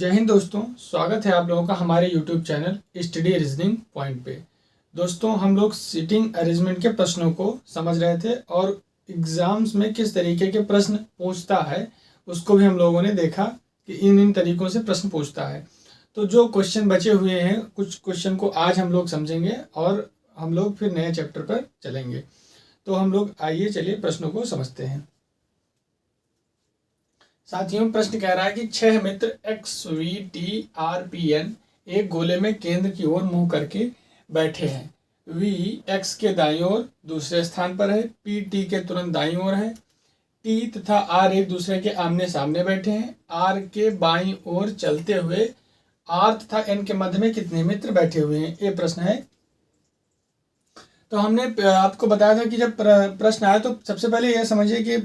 जय हिंद दोस्तों, स्वागत है आप लोगों का हमारे YouTube channel study reasoning point पे। दोस्तों, हम लोग सीटिंग अरेंजमेंट के प्रश्नों को समझ रहे थे और एग्जाम्स में किस तरीके के प्रश्न पूछता है उसको भी हम लोगों ने देखा कि इन तरीक़ों से प्रश्न पूछता है। तो जो क्वेश्चन बचे हुए हैं, कुछ क्वेश्चन को आज हम लोग समझेंगे और हम लोग फिर नए चैप्टर पर चलेंगे। तो हम लोग आइए चलिए प्रश्नों को समझते हैं। साथियों, प्रश्न कह रहा है कि 6 मित्र X V T R P N एक गोले में केंद्र की ओर मुंह करके बैठे हैं। वी एक्स के दाईं ओर दूसरे स्थान पर है, पी टी के तुरंत दाईं ओर है, टी तथा आर एक दूसरे के आमने सामने बैठे हैं। आर के बाईं ओर चलते हुए आर तथा एन के मध्य में कितने मित्र बैठे हुए हैं, ये प्रश्न है। तो हमने आपको बताया था कि जब प्रश्न आया तो सबसे पहले यह समझिए कि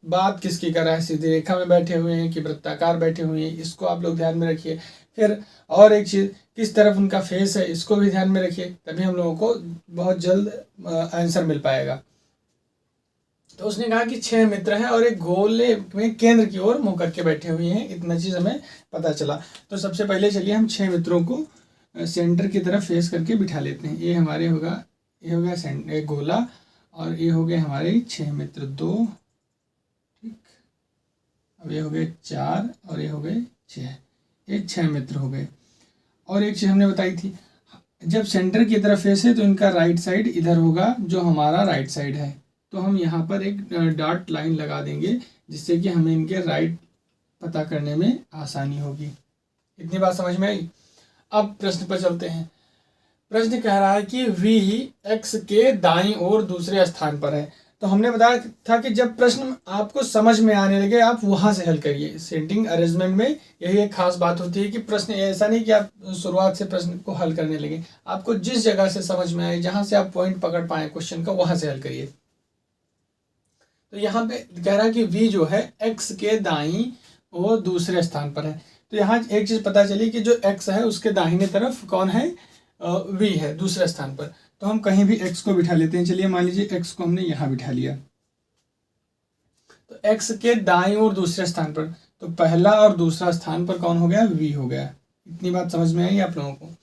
बात किसकी कर रहा है, सीधी रेखा में बैठे हुए हैं कि वृत्ताकार बैठे हुए हैं, इसको आप लोग ध्यान में रखिए। फिर और एक चीज़, किस तरफ उनका फेस है, इसको भी ध्यान में रखिए, तभी हम लोगों को बहुत जल्द आंसर मिल पाएगा। तो उसने कहा कि 6 मित्र हैं और एक गोले में केंद्र की ओर मुँह करके बैठे हुए हैं, इतना चीज़ हमें पता चला। तो सबसे पहले चलिए हम 6 मित्रों को सेंटर की तरफ फेस करके बिठा लेते हैं। ये हमारे होगा, ये हो गया एक गोला और ये हो गए हमारे 6 मित्र, 2, ठीक। अब ये हो गए 4 और ये हो गए 6, ये 6 मित्र हो गए। और एक चीज़ हमने बताई थी, जब सेंटर की तरफ फेस है तो इनका राइट साइड इधर होगा, जो हमारा राइट साइड है। तो हम यहाँ पर एक डॉट लाइन लगा देंगे जिससे कि हमें इनके राइट पता करने में आसानी होगी। इतनी बात समझ में आई। अब प्रश्न पर चलते हैं। प्रश्न कह रहा है कि v x के दाईं ओर दूसरे स्थान पर है। तो हमने बताया था कि जब प्रश्न आपको समझ में आने लगे आप वहां से हल करिए। सेटिंग अरेंजमेंट में यही एक खास बात होती है कि प्रश्न ऐसा नहीं कि आप शुरुआत से प्रश्न को हल करने लगे, आपको जिस जगह से समझ में आए, जहां से आप पॉइंट पकड़ पाए क्वेश्चन का, वहां से हल करिए। तो यहाँ पे कह रहा है कि v जो है x के दाईं ओर दूसरे स्थान पर है। तो यहाँ एक चीज पता चली कि जो x है उसके दाहिने तरफ कौन है, v है दूसरे स्थान पर। तो हम कहीं भी x को बिठा लेते हैं। चलिए मान लीजिए x को हमने यहाँ बिठा लिया, तो x के दाईं ओर दूसरे स्थान पर, तो पहला और दूसरा स्थान पर कौन हो गया, v हो गया। इतनी बात समझ में आई आप लोगों को।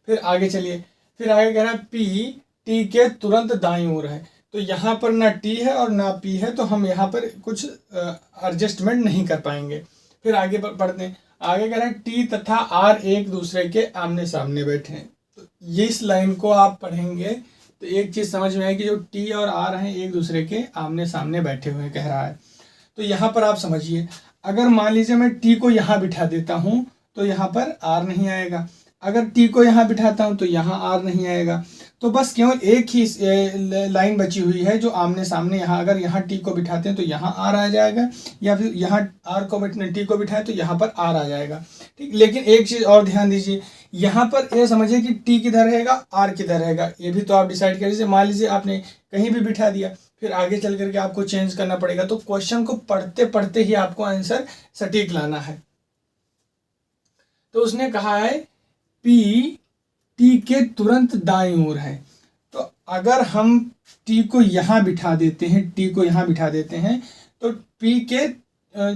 फिर आगे चलिए, फिर आगे कह रहा है p t के तुरंत दाईं ओर है। तो यहाँ पर ना t है और ना p है, तो हम यहाँ पर कुछ एडजस्टमेंट नहीं कर पाएंगे। फिर आगे पढ़ते हैं। आगे कह रहा है t तथा r एक दूसरे के आमने सामने बैठे हैं। तो ये इस लाइन को आप पढ़ेंगे तो एक चीज़ समझ में आएगी, जो t और r हैं एक दूसरे के आमने सामने बैठे हुए कह रहा है। तो यहाँ पर आप समझिए, अगर मान लीजिए मैं t को यहाँ बिठा देता हूँ तो यहाँ पर r नहीं आएगा, अगर t को यहाँ बिठाता हूँ तो यहाँ r नहीं आएगा। तो बस केवल एक ही लाइन बची हुई है जो आमने सामने, यहाँ अगर यहाँ t को बिठाते हैं तो यहाँ r आ जाएगा, या फिर यहाँ r को t को बिठाएं तो यहाँ पर r आ जाएगा, ठीक। लेकिन एक चीज़ और ध्यान दीजिए, यहाँ पर ये समझिए कि t किधर रहेगा, r किधर रहेगा, ये भी तो आप डिसाइड करिए। मान लीजिए आपने कहीं भी बिठा दिया, फिर आगे चल करके आपको चेंज करना पड़ेगा। तो क्वेश्चन को पढ़ते पढ़ते ही आपको आंसर सटीक लाना है। तो उसने कहा है p t के तुरंत दाईं ओर है। तो अगर हम t को यहाँ बिठा देते हैं, t को यहाँ बिठा देते हैं, तो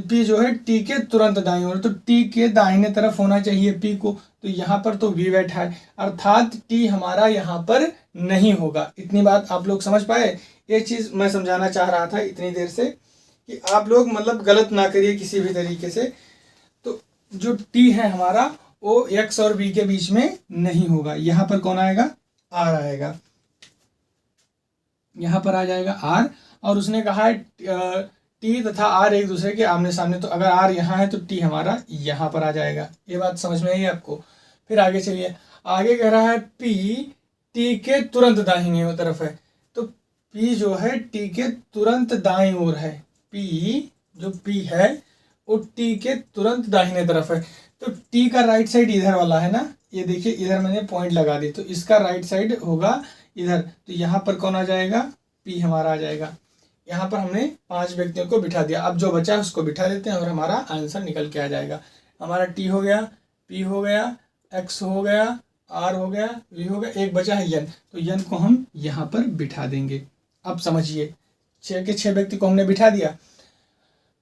p जो है t के तुरंत दाईं ओर, तो t के दाहिने तरफ होना चाहिए p को। तो यहाँ पर तो v बैठा है, अर्थात t हमारा यहाँ पर नहीं होगा। इतनी बात आप लोग समझ पाए। ये चीज़ मैं समझाना चाह रहा था इतनी देर से कि आप लोग मतलब गलत ना करिए किसी भी तरीके से। तो जो t है हमारा वो x और v के बीच में नहीं होगा। यहाँ पर कौन आएगा, r आएगा, यहाँ पर आ जाएगा r। और उसने कहा है t तथा r एक दूसरे के आमने सामने, तो अगर r यहाँ है तो t हमारा यहाँ पर आ जाएगा। ये बात समझ में आई आपको। फिर आगे चलिए, आगे कह रहा है p t के तुरंत दाहिनी तरफ है। तो p जो है t के तुरंत दाईं ओर है, p जो p है वो t के तुरंत दाहिने तरफ है। तो t का राइट साइड इधर वाला है ना, ये देखिए इधर मैंने पॉइंट लगा दी, तो इसका राइट साइड होगा इधर। तो यहाँ पर कौन आ जाएगा, p हमारा आ जाएगा। यहाँ पर हमने 5 व्यक्तियों को बिठा दिया, अब जो बचा उसको बिठा देते हैं और हमारा आंसर निकल के आ जाएगा। हमारा t हो गया, p हो गया, x हो गया, r हो गया, v हो गया, एक बचा है n। तो n को हम यहाँ पर बिठा देंगे। अब समझिए, 6 के 6 व्यक्ति को हमने बिठा दिया।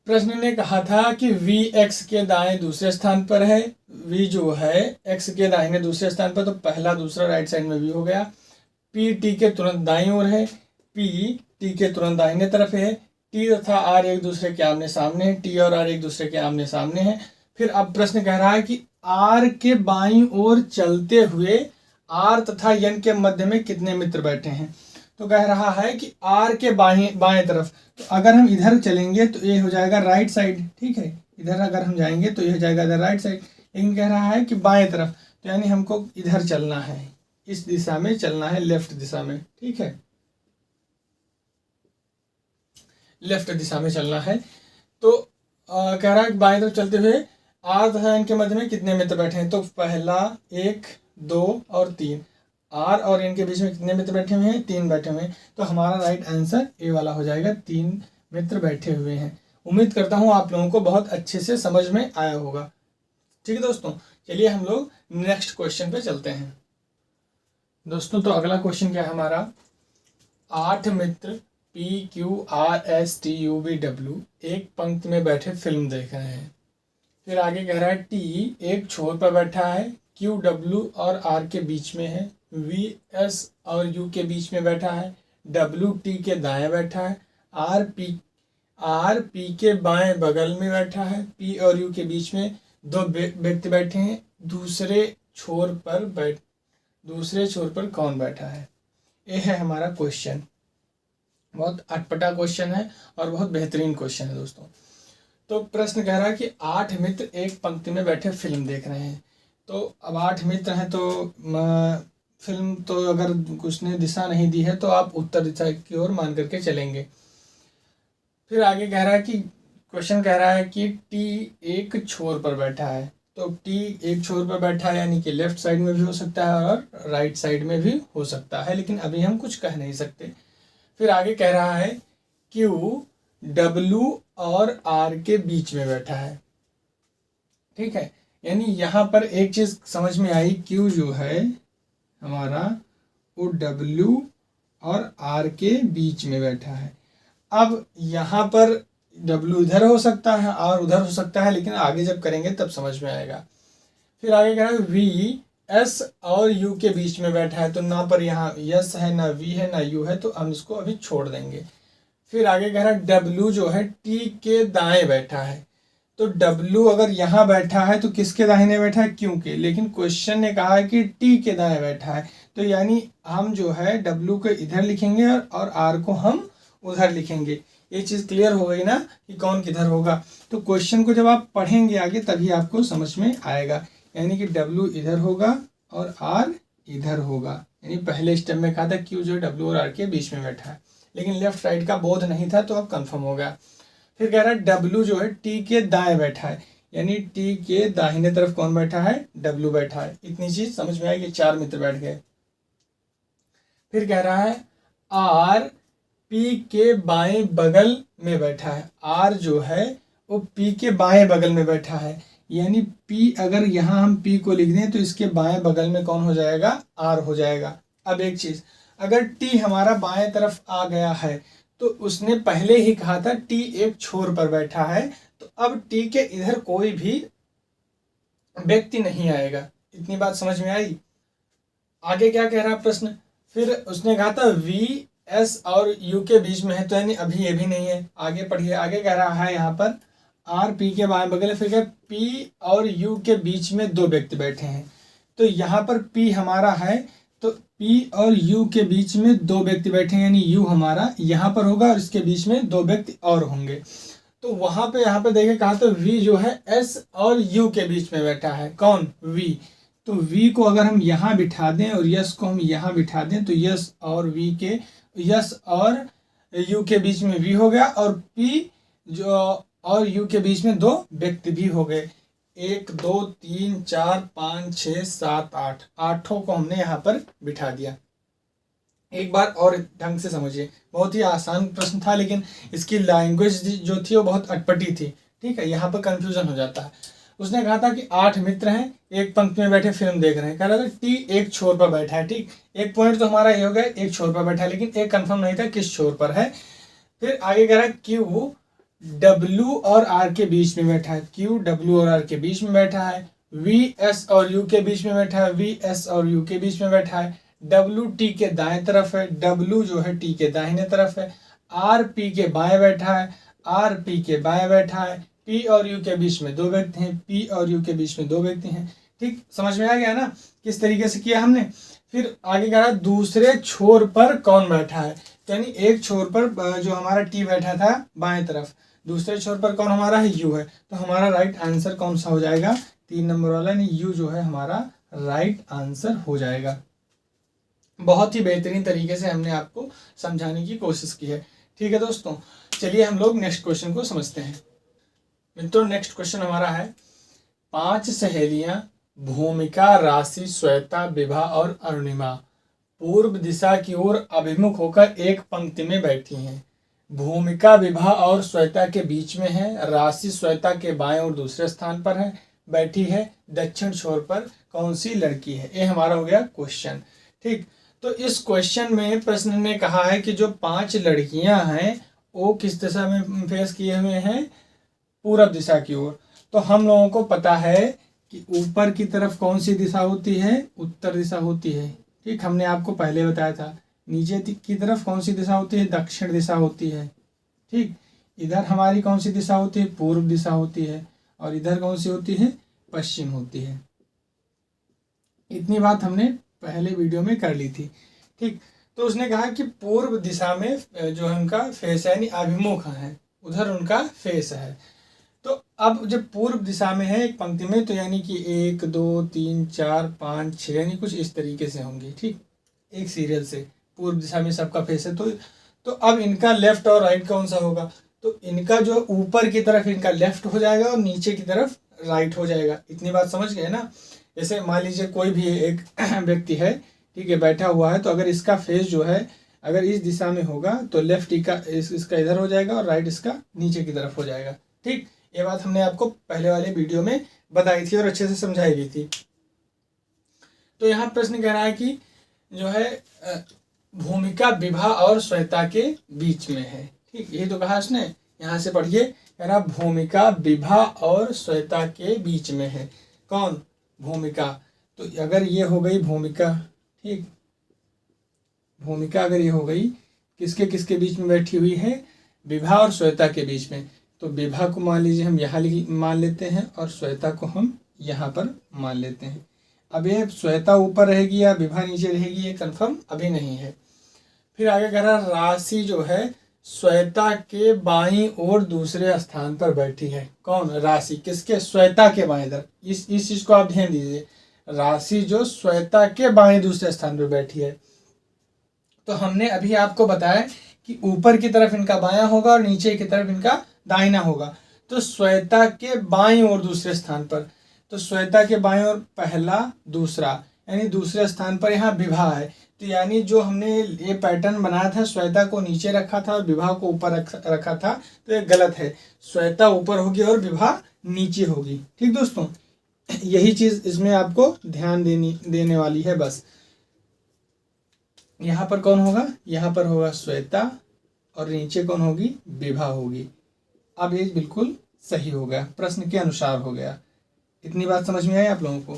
प्रश्न ने कहा था कि v x के दाएं दूसरे स्थान पर है, v जो है x के दाहिने दूसरे स्थान पर, तो पहला दूसरा राइट साइड में v हो गया। p t के तुरंत दाईं ओर है, p t के तुरंत दाहिने तरफ है, t तथा r एक दूसरे के आमने सामने है, t और r एक दूसरे के आमने सामने है। फिर अब प्रश्न कह रहा है कि r के बाईं ओर चलते हुए r तथा n के मध्य में कितने मित्र बैठे हैं। तो कह रहा है कि r के बाएं तरफ, तो अगर हम इधर चलेंगे तो ये हो जाएगा राइट साइड, ठीक है। इधर अगर हम जाएंगे तो ये हो जाएगा इधर राइट साइड, लेकिन कह रहा है कि बाएं तरफ, तो यानी हमको इधर चलना है, इस दिशा में चलना है, लेफ्ट दिशा में, ठीक है, लेफ्ट दिशा में चलना है। तो कह रहा है कि बाएं तरफ चलते हुए r तथा n के मध्य में कितने मित्र बैठे हैं। तो पहला 1 2 और 3, r और n के बीच में कितने मित्र बैठे हुए हैं, 3 बैठे हुए हैं। तो हमारा राइट आंसर ए वाला हो जाएगा, 3 मित्र बैठे हुए हैं। उम्मीद करता हूँ आप लोगों को बहुत अच्छे से समझ में आया होगा। ठीक है दोस्तों, चलिए हम लोग नेक्स्ट क्वेश्चन पे चलते हैं। दोस्तों तो अगला क्वेश्चन क्या है हमारा, 8 मित्र P Q R S T U V W एक पंक्ति में बैठे फिल्म देख रहे हैं। फिर आगे कह रहा है T एक छोर पर बैठा है, Q W और R के बीच में है, V S और U के बीच में बैठा है, W T के दाएं बैठा है, R P के बाएं बगल में बैठा है, P और U के बीच में दो व्यक्ति बैठे हैं, दूसरे छोर पर कौन बैठा है। ये है हमारा क्वेश्चन। बहुत अटपटा क्वेश्चन है और बहुत बेहतरीन क्वेश्चन है दोस्तों। तो प्रश्न कह रहा है कि 8 मित्र एक पंक्ति में बैठे फिल्म देख रहे हैं। तो अब 8 मित्र हैं, तो फिल्म तो अगर उसने दिशा नहीं दी है तो आप उत्तर दिशा की ओर मान करके चलेंगे। फिर आगे कह रहा है कि क्वेश्चन कह रहा है कि टी एक छोर पर बैठा है। तो टी एक छोर पर बैठा है यानी कि लेफ्ट साइड में भी हो सकता है और राइट साइड में भी हो सकता है, लेकिन अभी हम कुछ कह नहीं सकते। फिर आगे कह रहा है क्यू डब्ल्यू और आर के बीच में बैठा है, ठीक है। यानी यहाँ पर एक चीज समझ में आई, क्यू जो है हमारा वो डब्ल्यू और आर के बीच में बैठा है। अब यहाँ पर डब्ल्यू इधर हो सकता है, आर उधर हो सकता है, लेकिन आगे जब करेंगे तब समझ में आएगा। फिर आगे कह रहा है वी एस और यू के बीच में बैठा है। तो ना पर यहाँ यस है, ना वी है, ना यू है, तो हम इसको अभी छोड़ देंगे। फिर आगे कह रहा है डब्ल्यू जो है टी के दाएं बैठा है। तो डब्ल्यू अगर यहाँ बैठा है तो किसके दाहिने बैठा है, क्यू के, लेकिन क्वेश्चन ने कहा है कि टी के दाएं बैठा है। तो यानी हम जो है डब्ल्यू को इधर लिखेंगे और आर को हम उधर लिखेंगे। ये चीज़ क्लियर हो गई ना कि कौन किधर होगा। तो क्वेश्चन को जब आप पढ़ेंगे आगे तभी आपको समझ में आएगा। यानी कि डब्ल्यू इधर होगा और आर इधर होगा। यानी पहले स्टेप में कहा था क्यू जो डब्ल्यू और आर के बीच में बैठा है, लेकिन लेफ्ट राइट का बोध नहीं था, तो अब कंफर्म हो गया। फिर कह रहा है डब्ल्यू जो है टी के दाएं बैठा है, यानी टी के दाहिने तरफ कौन बैठा है, डब्ल्यू बैठा है। इतनी चीज समझ में आएगी, 4 मित्र बैठ गए। फिर कह रहा है आर पी के बाएं बगल में बैठा है। आर जो है वो पी के बाएं बगल में बैठा है, यानी पी अगर यहाँ हम पी को लिख दें तो इसके बाएं बगल में कौन हो जाएगा, आर हो जाएगा। अब एक चीज, अगर टी हमारा बाएं तरफ आ गया है तो उसने पहले ही कहा था टी एक छोर पर बैठा है, तो अब टी के इधर कोई भी व्यक्ति नहीं आएगा। इतनी बात समझ में आई। आगे क्या कह रहा प्रश्न, फिर उसने कहा था वी एस और यू के बीच में है, तो यानी अभी ये भी नहीं है। आगे पढ़िए, आगे कह रहा है यहाँ पर आर पी के बाएं बगल, फिर क्या पी और यू के बीच में 2 व्यक्ति बैठे हैं। तो यहाँ पर पी हमारा है, तो पी और यू के बीच में 2 व्यक्ति बैठे हैं, यानी यू हमारा यहाँ पर होगा और इसके बीच में 2 व्यक्ति और होंगे। तो वहां पे यहाँ पे देखे कहा तो वी जो है एस और यू के बीच में बैठा है, कौन, वी। तो वी को अगर हम यहाँ बिठा दें और यस को हम यहाँ बिठा दें तो यस और यू के बीच में वी हो गया, और पी जो और यू के बीच में 2 व्यक्ति भी हो गए। 1 2 3 4 5 6 7 8, आठों को हमने यहाँ पर बिठा दिया। एक बार और ढंग से समझिए, बहुत ही आसान प्रश्न था, लेकिन इसकी लैंग्वेज जो थी वो बहुत अटपटी थी, ठीक है। यहाँ पर कंफ्यूजन हो जाता है। उसने कहा था कि 8 मित्र हैं, एक पंक्ति में बैठे फिल्म देख रहे हैं। कह रहा था टी एक छोर पर बैठा है, ठीक। एक पॉइंट तो हमारा ये हो गया, एक छोर पर बैठा है, लेकिन एक कंफर्म नहीं था किस छोर पर है। फिर आगे कह रहा है क्यू W और R के बीच में बैठा है, Q W और R के बीच में बैठा है, V S और U के बीच में बैठा है, V S और U के बीच में बैठा है, W T के दाएं तरफ है, W जो है T के दाहिने तरफ है, R P के बाएं बैठा है, R P के बाएं बैठा है, P और U के बीच में दो व्यक्ति हैं, P और U के बीच में दो व्यक्ति हैं। ठीक, समझ में आ गया ना किस तरीके से किया हमने। फिर आगे कह रहा दूसरे छोर पर कौन बैठा है, यानी एक छोर पर जो हमारा T बैठा था बाएं तरफ, दूसरे छोर पर कौन हमारा है, U है। तो हमारा राइट आंसर कौन सा हो जाएगा, 3 नंबर वाला, यानी U जो है हमारा राइट आंसर हो जाएगा। बहुत ही बेहतरीन तरीके से हमने आपको समझाने की कोशिश की है। ठीक है दोस्तों, चलिए हम लोग नेक्स्ट क्वेश्चन को समझते हैं। मित्रों, नेक्स्ट क्वेश्चन हमारा है, 5 सहेलियां भूमिका, राशि, श्वेता, विभा और अरुणिमा पूर्व दिशा की ओर अभिमुख होकर एक पंक्ति में बैठी हैं। भूमिका विभा और श्वेता के बीच में है, राशि श्वेता के बाएं और दूसरे स्थान पर है, बैठी है दक्षिण छोर पर, कौन सी लड़की है। ये हमारा हो गया क्वेश्चन। ठीक, तो इस क्वेश्चन में प्रश्न ने कहा है कि जो 5 लड़कियां हैं वो किस दिशा में फेस किए हुए हैं, पूरब दिशा की ओर। तो हम लोगों को पता है कि ऊपर की तरफ कौन सी दिशा होती है, उत्तर दिशा होती है। ठीक, हमने आपको पहले बताया था। नीचे की तरफ कौन सी दिशा होती है, दक्षिण दिशा होती है। ठीक, इधर हमारी कौन सी दिशा होती है, पूर्व दिशा होती है, और इधर कौन सी होती है, पश्चिम होती है। इतनी बात हमने पहले वीडियो में कर ली थी। ठीक, तो उसने कहा कि पूर्व दिशा में जो है उनका फेस है, यानी अभिमुख है, उधर उनका फेस है। तो अब जब पूर्व दिशा में है एक पंक्ति में, तो यानी कि 1 2 3 4 5 6, यानी कुछ इस तरीके से होंगे। ठीक, एक सीरियल से पूर्व दिशा में सबका फेस है। तो अब इनका लेफ्ट और राइट कौन सा होगा, तो इनका जो ऊपर की तरफ इनका लेफ्ट हो जाएगा और नीचे की तरफ राइट हो जाएगा। इतनी बात समझ गए ना। जैसे मान लीजिए कोई भी एक व्यक्ति है, ठीक है, बैठा हुआ है, तो अगर इसका फेस जो है अगर इस दिशा में होगा तो लेफ्ट इसका इधर हो जाएगा और राइट इसका नीचे की तरफ हो जाएगा। ठीक, ये बात हमने आपको पहले वाले वीडियो में बताई थी और अच्छे से समझाई भी थी। तो यहाँ प्रश्न कह रहा है कि जो है भूमिका विभा और श्वेता के बीच में है। ठीक, यही तो कहा उसने। यहाँ से पढ़िए, कह रहा भूमिका विभा और श्वेता के बीच में है। कौन, भूमिका। तो अगर ये हो गई भूमिका, ठीक, भूमिका अगर ये हो गई, किसके किसके बीच में बैठी हुई है, विभा और श्वेता के बीच में। तो विभा को मान लीजिए हम यहाँ मान लेते हैं और श्वेता को हम यहाँ पर मान लेते हैं। अब ये श्वेता ऊपर रहेगी या विभा नीचे रहेगी, ये कंफर्म अभी नहीं है। फिर आगे कह रहा राशि जो है श्वेता के बाईं ओर दूसरे स्थान पर बैठी है। कौन, राशि, किसके, श्वेता के बाएं तरफ। इस चीज को आप ध्यान दीजिए, राशि जो श्वेता के बाएं दूसरे स्थान पर बैठी है। तो हमने अभी आपको बताया कि ऊपर की तरफ इनका बायां होगा और नीचे की तरफ इनका दाहिना होगा। तो श्वेता के बाईं ओर दूसरे स्थान पर, तो श्वेता के बाईं ओर पहला दूसरा, यानी दूसरे स्थान पर यहाँ विभा है। तो यानी जो हमने ये पैटर्न बनाया था, श्वेता को नीचे रखा था और विभा को ऊपर रखा था, तो ये गलत है। श्वेता ऊपर होगी और विभा नीचे होगी। ठीक दोस्तों, यही चीज इसमें आपको ध्यान देने वाली है। बस यहाँ पर कौन होगा, यहाँ पर होगा श्वेता और नीचे कौन होगी, विभा होगी। अब ये बिल्कुल सही हो गया, प्रश्न के अनुसार हो गया। इतनी बात समझ में आई आप लोगों को।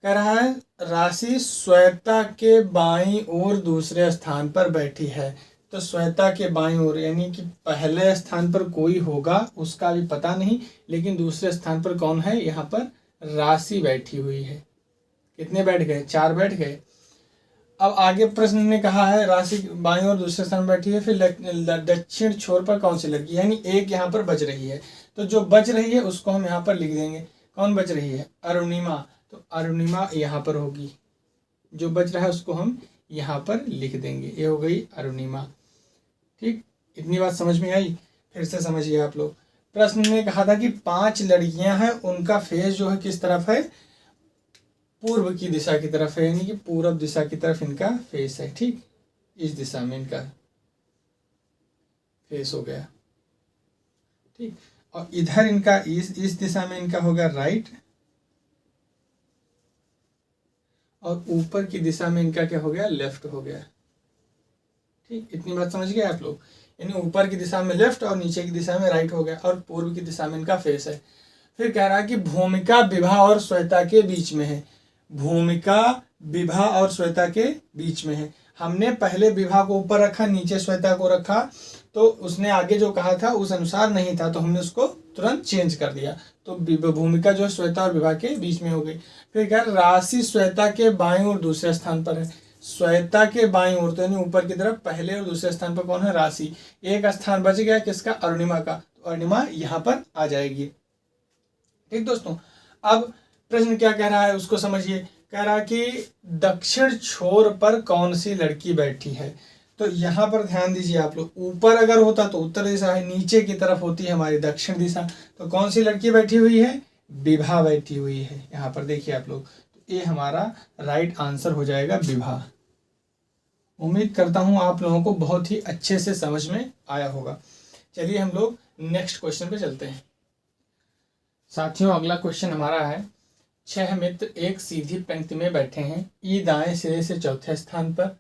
कह रहा है राशि श्वेता के बाईं ओर दूसरे स्थान पर बैठी है। तो श्वेता के बाईं ओर यानी कि पहले स्थान पर कोई होगा, उसका भी पता नहीं, लेकिन दूसरे स्थान पर कौन है, यहाँ पर राशि बैठी हुई है। कितने बैठ गए, 4 बैठ गए। अब आगे प्रश्न ने कहा है राशि बाईं ओर दूसरे स्थान बैठी है, फिर दक्षिण छोर पर कौन सी लड़की, यानी एक यहाँ पर बच रही है। तो जो बच रही है उसको हम यहाँ पर लिख देंगे। कौन बच रही है, अरुणिमा। तो अरुणिमा यहाँ पर होगी, जो बच रहा है उसको हम यहाँ पर लिख देंगे। ये हो गई अरुणिमा। ठीक, इतनी बात समझ में आई। फिर से समझिए आप लोग। प्रश्न में कहा था कि 5 लड़कियां हैं, उनका फेस जो है किस तरफ है, पूर्व की दिशा की तरफ है, यानी कि पूरब दिशा की तरफ इनका फेस है। ठीक, इस दिशा में इनका फेस हो गया। ठीक, और इधर इनका इस दिशा में इनका होगा राइट, और ऊपर की दिशा में इनका क्या हो गया, लेफ्ट हो गया। ठीक, इतनी बात समझ गए आप लोग। यानी ऊपर की दिशा में लेफ्ट और नीचे की दिशा में राइट हो गया, और पूर्व की दिशा में इनका फेस है। फिर कह रहा है कि भूमिका विभा और श्वेता के बीच में है। भूमिका विभा और श्वेता के बीच में है। हमने पहले विभा को ऊपर रखा, नीचे श्वेता को रखा, तो उसने आगे जो कहा था उस अनुसार नहीं था, तो हमने उसको तुरंत चेंज कर दिया। तो भूमिका जो श्वेता और विभा के बीच में हो गई। फिर क्या, राशि श्वेता के बाईं ओर दूसरे स्थान पर है। श्वेता के बाईं ओर, तो यानी ऊपर की तरफ पहले और दूसरे स्थान पर कौन है, राशि। एक स्थान बच गया किसका, अरुणिमा का, तो अरुणिमा यहाँ पर आ जाएगी। ठीक दोस्तों, अब प्रश्न क्या कह रहा है उसको समझिए। कह रहा है कि दक्षिण छोर पर कौन सी लड़की बैठी है। तो यहाँ पर ध्यान दीजिए आप लोग, ऊपर अगर होता तो उत्तर दिशा है, नीचे की तरफ होती है हमारी दक्षिण दिशा। तो कौन सी लड़की बैठी हुई है, विभा बैठी हुई है। यहाँ पर देखिए आप लोग, तो ये हमारा राइट आंसर हो जाएगा विभा। उम्मीद करता हूँ आप लोगों को बहुत ही अच्छे से समझ में आया होगा। चलिए हम लोग नेक्स्ट क्वेश्चन पे चलते हैं। साथियों, अगला क्वेश्चन हमारा है, 6 मित्र एक सीधी पंक्ति में बैठे हैं। ई दाएं सिरे से चौथे स्थान पर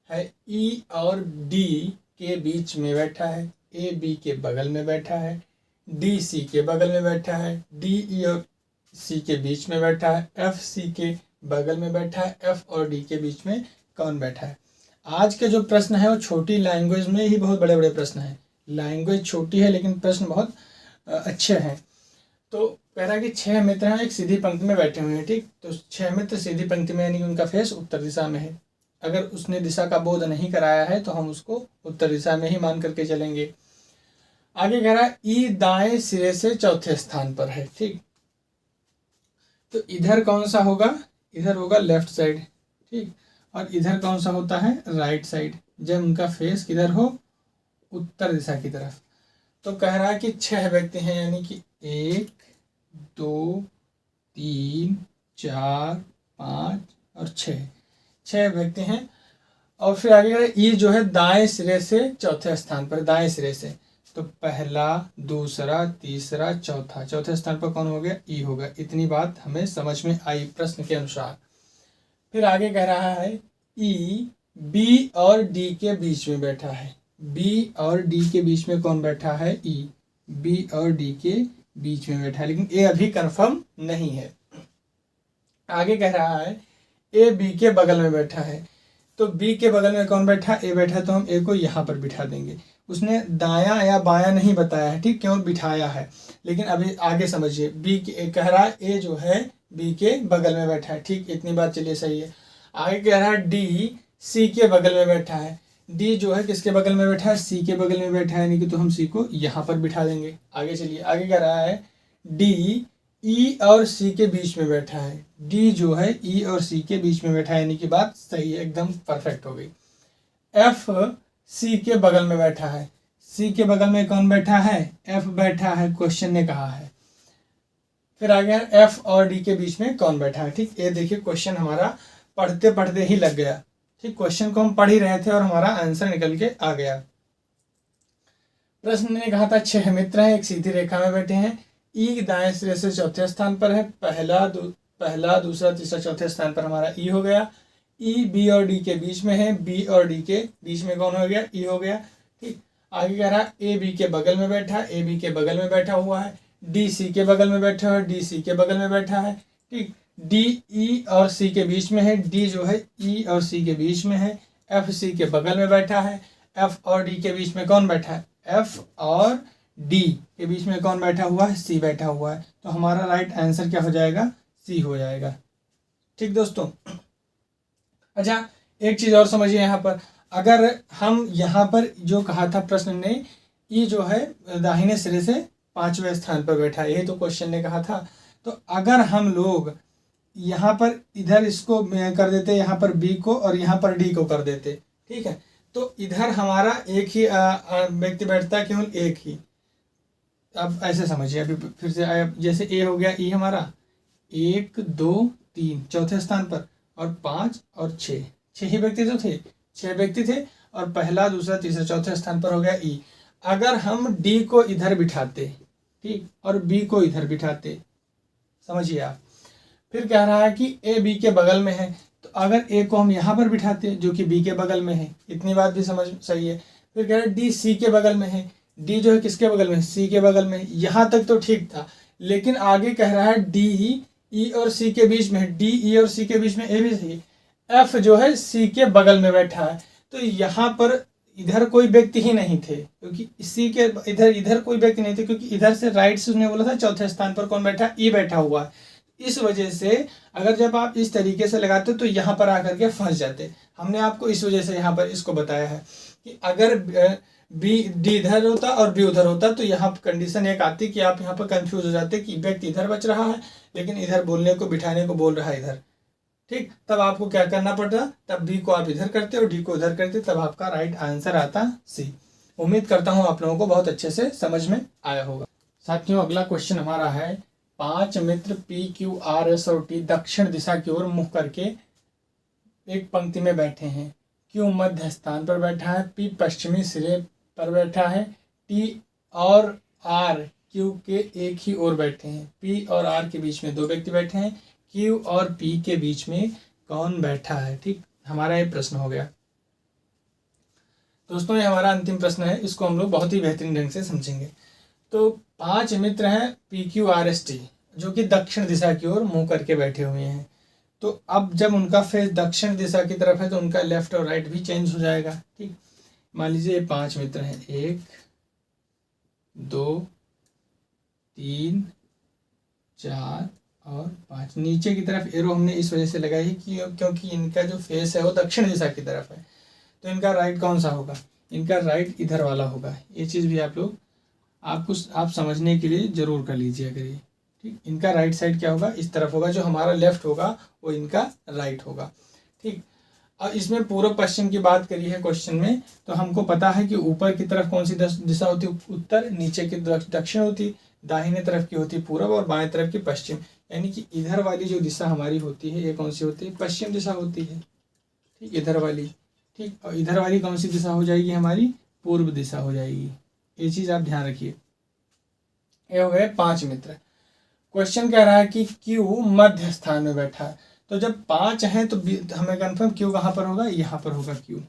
है, ई और डी के बीच में बैठा है, ए बी के बगल में बैठा है, डी सी के बगल में बैठा है, डी ई और सी के बीच में बैठा है, एफ सी के बगल में बैठा है, एफ और डी के बीच में कौन बैठा है। आज के जो प्रश्न है वो छोटी लैंग्वेज में ही बहुत बड़े बड़े प्रश्न हैं। लैंग्वेज छोटी है लेकिन प्रश्न बहुत अच्छे हैं। तो कह रहा है कि 6 मित्र हैं, एक सीधी पंक्ति में बैठे हुए हैं। ठीक, तो 6 मित्र सीधी पंक्ति में, यानी कि उनका फेस उत्तर दिशा में है। अगर उसने दिशा का बोध नहीं कराया है तो हम उसको उत्तर दिशा में ही मान करके चलेंगे। आगे कह रहा है, ई दाएं सिरे से चौथे स्थान पर है। ठीक, तो इधर कौन सा होगा, इधर होगा लेफ्ट साइड। ठीक, और इधर कौन सा होता है, राइट साइड, जब उनका फेस किधर हो, उत्तर दिशा की तरफ। तो कह रहा है कि 6 व्यक्ति हैं, यानी कि 1 2 3 4 5 और 6 व्यक्ति हैं। और फिर आगे ई जो है दाएं सिरे से चौथे स्थान पर, दाएं सिरे से, तो पहला दूसरा तीसरा चौथा, चौथे स्थान पर कौन हो गया, ई होगा। इतनी बात हमें समझ में आई प्रश्न के अनुसार। फिर आगे कह रहा है, ई बी और डी के बीच में बैठा है। बी और डी के बीच में कौन बैठा है, ई। बी और डी के बीच में बैठा है, लेकिन ए अभी कंफर्म नहीं है। आगे कह रहा है, ए बी के बगल में बैठा है। तो बी के बगल में कौन बैठा, ए बैठा, तो हम ए को यहाँ पर बिठा देंगे। उसने दायां या बायां नहीं बताया है, ठीक, केवल बिठाया है। लेकिन अभी आगे समझिए, बी के कह रहा है ए जो है बी के बगल में बैठा है। ठीक, इतनी बात चलिए सही है। आगे कह रहा है डी सी के बगल में बैठा है। डी जो है किसके बगल में बैठा है, सी के बगल में बैठा है, यानी कि तो हम सी को यहाँ पर बिठा देंगे। आगे चलिए, आगे कह रहा है डी ई और सी के बीच में बैठा है। डी जो है ई और सी के बीच में बैठा है, यानी कि बात सही है, एकदम परफेक्ट हो गई। एफ सी के बगल में बैठा है। सी के बगल में कौन बैठा है, एफ बैठा है, क्वेश्चन ने कहा है। फिर आगे एफ और डी के बीच में कौन बैठा है। ठीक, ये देखिए क्वेश्चन हमारा पढ़ते पढ़ते ही लग गया। ठीक, क्वेश्चन को हम पढ़ ही रहे थे और हमारा आंसर निकल के आ गया। प्रश्न ने कहा था 6 मित्र हैं, एक सीधी रेखा में बैठे हैं। ई दाएं सिरे से चौथे स्थान पर है। पहला दूसरा तीसरा चौथे स्थान पर हमारा ई हो गया। ई बी और डी के बीच में है। बी और डी के बीच में कौन हो गया, ई हो गया। ठीक, आगे कह रहा है ए बी के बगल में बैठा है। ए बी के बगल में बैठा हुआ है। डी सी के बगल में बैठा हुआ है। डी सी के बगल में बैठा है। ठीक, डी ई और सी के बीच में है। डी जो है ई और सी के बीच में है। एफ सी के बगल में बैठा है। एफ और डी के बीच में कौन बैठा है, एफ और डी के बीच में कौन बैठा हुआ है, सी बैठा हुआ है। तो हमारा राइट आंसर क्या हो जाएगा, सी हो जाएगा। ठीक दोस्तों, अच्छा एक चीज़ और समझिए यहाँ पर, अगर हम यहाँ पर जो कहा था प्रश्न ने, ये जो है दाहिने सिरे से 5वें स्थान पर बैठा है, यही तो क्वेश्चन ने कहा था। तो अगर हम लोग यहाँ पर इधर इसको कर देते, यहाँ पर बी को और यहाँ पर डी को कर देते, ठीक है, तो इधर हमारा एक ही व्यक्ति बैठता है, केवल एक ही। अब ऐसे समझिए, अभी फिर से जैसे ए हो गया, ई हमारा 1 2 3 चौथे स्थान पर, और 5 और 6 ही व्यक्ति तो थे, 6 व्यक्ति थे, और पहला दूसरा तीसरा चौथे स्थान पर हो गया ई। अगर हम डी को इधर बिठाते, ठीक, और बी को इधर बिठाते, समझिए आप, फिर कह रहा है कि ए बी के बगल में है, तो अगर ए को हम यहाँ पर बिठाते जो कि बी के बगल में है, इतनी बात भी समझ सही है, फिर कह रहा है डी सी के बगल में है, डी जो है किसके बगल में, सी के बगल में। यहाँ तक तो ठीक था, लेकिन आगे कह रहा है डी ई और सी के बीच में है, डी ई और सी के बीच में ए भी सही, एफ जो है सी के बगल में बैठा है। तो यहाँ पर इधर कोई व्यक्ति ही नहीं थे, क्योंकि सी के इधर कोई व्यक्ति नहीं थे, क्योंकि इधर से राइट से उसने बोला था चौथे स्थान पर कौन बैठा, ई बैठा हुआ है। इस वजह से अगर जब आप इस तरीके से लगाते तो यहाँ पर आकर के फंस जाते। हमने आपको इस वजह से यहाँ पर इसको बताया है कि अगर बी डी इधर होता और बी उधर होता तो यहाँ कंडीशन एक आती कि आप यहाँ पर कंफ्यूज हो जाते कि व्यक्ति इधर बच रहा है लेकिन इधर बोलने को बिठाने को बोल रहा है इधर, ठीक। तब आपको क्या करना पड़ता, तब बी को आप इधर करते और डी को उधर करते, तब आपका राइट आंसर आता सी। उम्मीद करता हूँ आप लोगों को बहुत अच्छे से समझ में आया होगा। साथियों अगला क्वेश्चन हमारा है, 5 मित्र पी क्यू आर एस और टी दक्षिण दिशा की ओर मुख करके एक पंक्ति में बैठे हैं। क्यू मध्य स्थान पर बैठा है, पी पश्चिमी सिरे पर बैठा है, टी और आर क्यू के एक ही ओर बैठे हैं। पी और आर के बीच में 2 व्यक्ति बैठे हैं, क्यू और पी के बीच में कौन बैठा है, ठीक। हमारा ये प्रश्न हो गया दोस्तों, ये हमारा अंतिम प्रश्न है, इसको हम लोग बहुत ही बेहतरीन ढंग से समझेंगे। तो 5 मित्र हैं P Q R S T जो कि दक्षिण दिशा की ओर मुंह करके बैठे हुए हैं। तो अब जब उनका फेस दक्षिण दिशा की तरफ है तो उनका लेफ्ट और राइट भी चेंज हो जाएगा, ठीक। मान लीजिए ये 5 मित्र हैं, 1 2 3 4 और 5। नीचे की तरफ एरो हमने इस वजह से लगाई है कि क्योंकि इनका जो फेस है वो दक्षिण दिशा की तरफ है, तो इनका राइट कौन सा होगा, इनका राइट इधर वाला होगा। ये चीज़ भी आप लोग आप समझने के लिए ज़रूर कर लीजिए अगर ये, ठीक। इनका राइट साइड क्या होगा, इस तरफ होगा, जो हमारा लेफ्ट होगा वो इनका राइट होगा, ठीक। और इसमें पूर्व पश्चिम की बात करी है क्वेश्चन में, तो हमको पता है कि ऊपर की तरफ कौन सी दिशा होती है, उत्तर, नीचे की दक्षिण होती, दाहिने तरफ की होती पूर्व और बाएं तरफ की पश्चिम। यानी कि इधर वाली जो दिशा हमारी होती है ये कौन सी होती है, पश्चिम दिशा होती है, ठीक, इधर वाली, ठीक। और इधर वाली कौन सी दिशा हो जाएगी, हमारी पूर्व दिशा हो जाएगी। ये चीज़ आप ध्यान रखिए। ये हो गए 5 मित्र। क्वेश्चन कह रहा है कि क्यू मध्य स्थान में बैठा है, तो जब 5 हैं तो हमें कंफर्म क्यू कहाँ पर होगा, यहाँ पर होगा क्यू।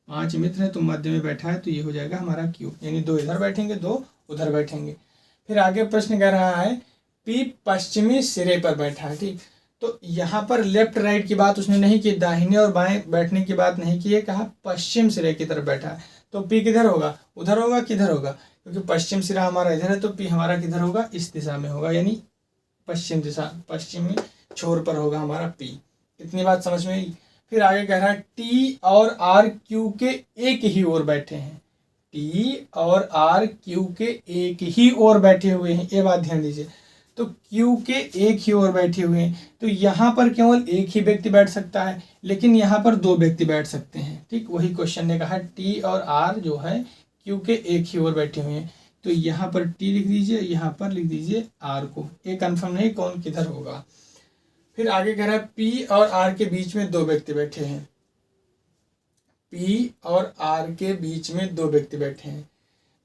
5 मित्र हैं तो मध्य में बैठा है तो ये हो जाएगा हमारा क्यू, यानी 2 इधर बैठेंगे 2 उधर बैठेंगे। फिर आगे प्रश्न कह रहा है पी पश्चिमी सिरे पर बैठा है, ठीक। तो यहाँ पर लेफ्ट राइट की बात उसने नहीं की, दाहिने और बाएं बैठने की बात नहीं की है, कहा पश्चिम सिरे की तरफ बैठा है। तो पी किधर होगा, उधर होगा किधर होगा, क्योंकि पश्चिम सिरा हमारा इधर है तो पी हमारा किधर होगा, इस दिशा में होगा, यानी पश्चिम दिशा, पश्चिमी छोर पर होगा हमारा पी। इतनी बात समझ में आई। फिर आगे कह रहा है टी और आर क्यू के एक ही ओर बैठे हैं, टी और आर क्यू के एक ही ओर बैठे हुए हैं, ये बात ध्यान दीजिए। तो क्यू के एक ही ओर बैठे हुए हैं, तो यहाँ पर केवल एक ही व्यक्ति बैठ सकता है, लेकिन यहाँ पर 2 व्यक्ति बैठ सकते हैं, ठीक। वही क्वेश्चन ने कहा टी और आर जो है क्यू के एक ही ओर बैठे हुए हैं, तो यहाँ पर टी लिख दीजिए, यहाँ पर लिख दीजिए आर को। ये कंफर्म नहीं कौन किधर होगा। फिर आगे कह रहा है पी और आर के बीच में 2 व्यक्ति बैठे हैं, पी और आर के बीच में 2 व्यक्ति बैठे हैं।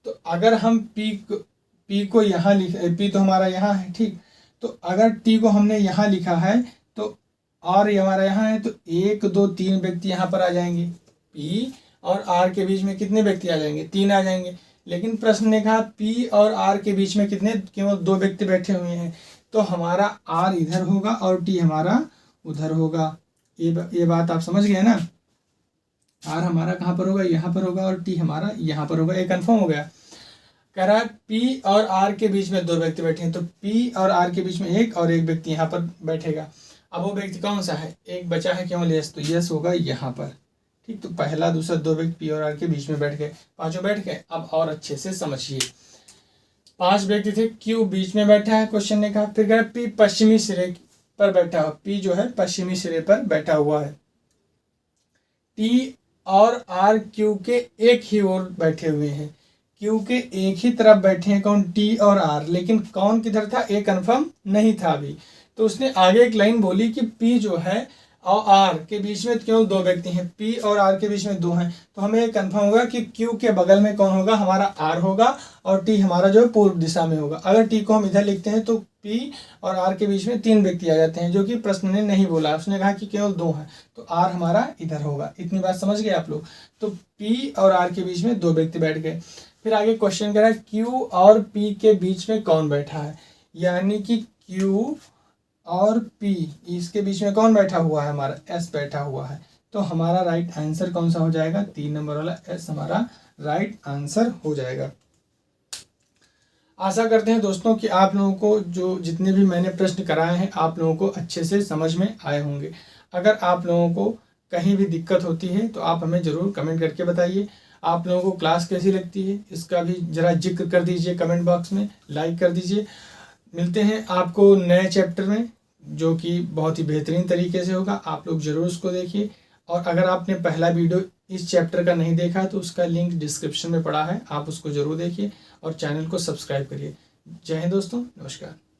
तो अगर हम पी को यहाँ पी तो हमारा यहाँ है, ठीक। तो अगर टी को हमने यहाँ लिखा है तो आर हमारा यहाँ है, तो 1 2 3 व्यक्ति यहाँ पर आ जाएंगे। पी और आर के बीच में कितने व्यक्ति आ जाएंगे, 3 आ जाएंगे। लेकिन प्रश्न ने कहा पी और आर के बीच में कितने, केवल 2 व्यक्ति बैठे हुए हैं, तो हमारा आर इधर होगा और टी हमारा उधर होगा। ये बात आप समझ गए ना। आर हमारा कहाँ पर होगा, यहाँ पर होगा, और टी हमारा यहाँ पर होगा। ये कंफर्म हो गया। कह रहा है पी और आर के बीच में 2 व्यक्ति बैठे हैं, तो पी और आर के बीच में एक और एक व्यक्ति यहाँ पर बैठेगा। अब वो व्यक्ति कौन सा है, एक बचा है केवल यस, तो यस होगा यहाँ पर, ठीक। तो पहला दूसरा 2 व्यक्ति पी और आर के बीच में बैठ गए, पांचों बैठ गए। अब और अच्छे से समझिए, 5 व्यक्ति थे, क्यू बीच में बैठा है क्वेश्चन ने कहा। फिर कह रहा है पी पश्चिमी सिरे पर बैठा हुआ, पी जो है पश्चिमी सिरे पर बैठा हुआ है। टी और आर क्यू के एक ही ओर बैठे हुए हैं, क्यू के एक ही तरफ बैठे हैं कौन, टी और आर, लेकिन कौन किधर था ये कंफर्म नहीं था अभी। तो उसने आगे एक लाइन बोली कि पी जो है और आर के बीच में केवल 2 व्यक्ति हैं, पी और आर के बीच में 2 हैं, तो हमें ये कन्फर्म होगा कि क्यू के बगल में कौन होगा, हमारा आर होगा, और टी हमारा जो है पूर्व दिशा में होगा। अगर टी को हम इधर लिखते हैं तो पी और आर के बीच में 3 व्यक्ति आ जाते हैं, जो कि प्रश्न ने नहीं बोला, उसने कहा कि केवल 2 हैं, तो आर हमारा इधर होगा। इतनी बात समझ गए आप लोग। तो पी और आर के बीच में 2 व्यक्ति बैठ गए। फिर आगे क्वेश्चन कह रहा है क्यू और पी के बीच में कौन बैठा है, यानी कि क्यू और पी इसके बीच में कौन बैठा हुआ है, हमारा एस बैठा हुआ है। तो हमारा राइट आंसर कौन सा हो जाएगा, 3 नंबर वाला एस हमारा राइट आंसर हो जाएगा। आशा करते हैं दोस्तों कि आप लोगों को जो जितने भी मैंने प्रश्न कराए हैं आप लोगों को अच्छे से समझ में आए होंगे। अगर आप लोगों को कहीं भी दिक्कत होती है तो आप हमें ज़रूर कमेंट करके बताइए। आप लोगों को क्लास कैसी लगती है इसका भी ज़रा जिक्र कर दीजिए कमेंट बॉक्स में, लाइक कर दीजिए। मिलते हैं आपको नए चैप्टर में जो कि बहुत ही बेहतरीन तरीके से होगा, आप लोग ज़रूर उसको देखिए। और अगर आपने पहला वीडियो इस चैप्टर का नहीं देखा तो उसका लिंक डिस्क्रिप्शन में पड़ा है, आप उसको ज़रूर देखिए और चैनल को सब्सक्राइब करिए। जय हिंद दोस्तों, नमस्कार।